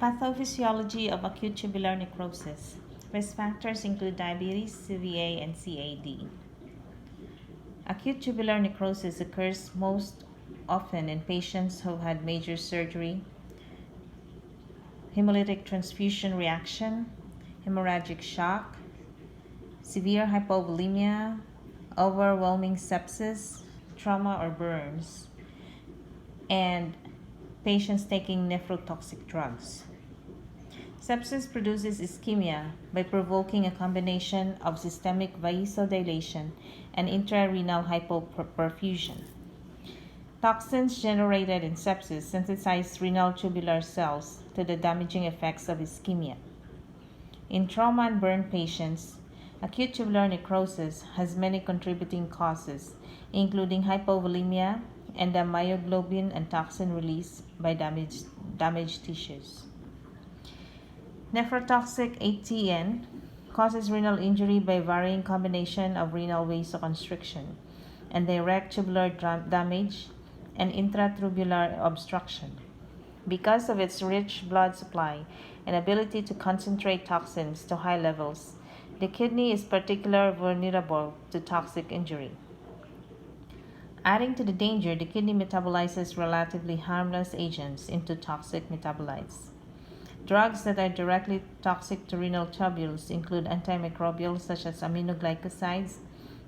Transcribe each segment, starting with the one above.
Pathophysiology of acute tubular necrosis. Risk factors include diabetes, CVA, and CAD. Acute tubular necrosis occurs most often in patients who had major surgery, hemolytic transfusion reaction, hemorrhagic shock, severe hypovolemia, overwhelming sepsis, trauma or burns, and patients taking nephrotoxic drugs. Sepsis produces ischemia by provoking a combination of systemic vasodilation and intrarenal hypoperfusion. Toxins generated in sepsis sensitize renal tubular cells to the damaging effects of ischemia. In trauma and burn patients, acute tubular necrosis has many contributing causes, including hypovolemia and the myoglobin and toxin release by damaged tissues. Nephrotoxic ATN causes renal injury by varying combination of renal vasoconstriction and direct tubular damage and intratubular obstruction. Because of its rich blood supply and ability to concentrate toxins to high levels, the kidney is particularly vulnerable to toxic injury. Adding to the danger, the kidney metabolizes relatively harmless agents into toxic metabolites. Drugs that are directly toxic to renal tubules include antimicrobials such as aminoglycosides,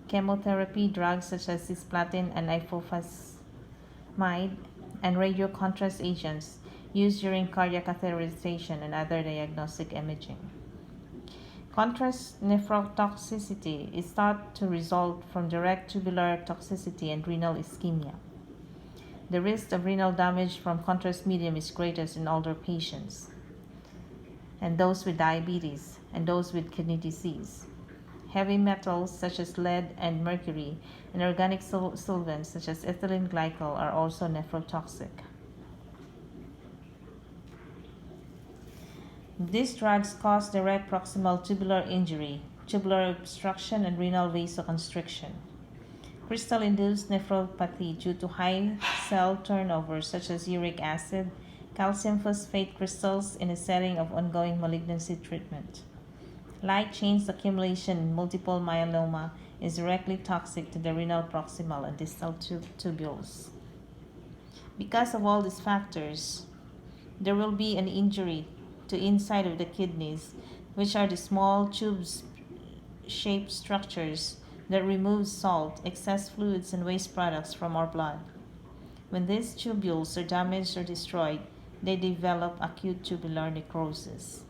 chemotherapy drugs such as cisplatin and ifosfamide, and radiocontrast agents used during cardiac catheterization and other diagnostic imaging. Contrast nephrotoxicity is thought to result from direct tubular toxicity and renal ischemia. The risk of renal damage from contrast medium is greatest in older patients, and those with diabetes, and those with kidney disease. Heavy metals such as lead and mercury, and organic solvents such as ethylene glycol are also nephrotoxic. These drugs cause direct proximal tubular injury, tubular obstruction, and renal vasoconstriction. Crystal-induced nephropathy due to high cell turnover such as uric acid, calcium phosphate crystals in a setting of ongoing malignancy treatment. Light chains accumulation in multiple myeloma is directly toxic to the renal proximal and distal tubules. Because of all these factors, there will be an injury to inside of the kidneys, which are the small tube-shaped structures that remove salt, excess fluids, and waste products from our blood. When these tubules are damaged or destroyed, they develop acute tubular necrosis.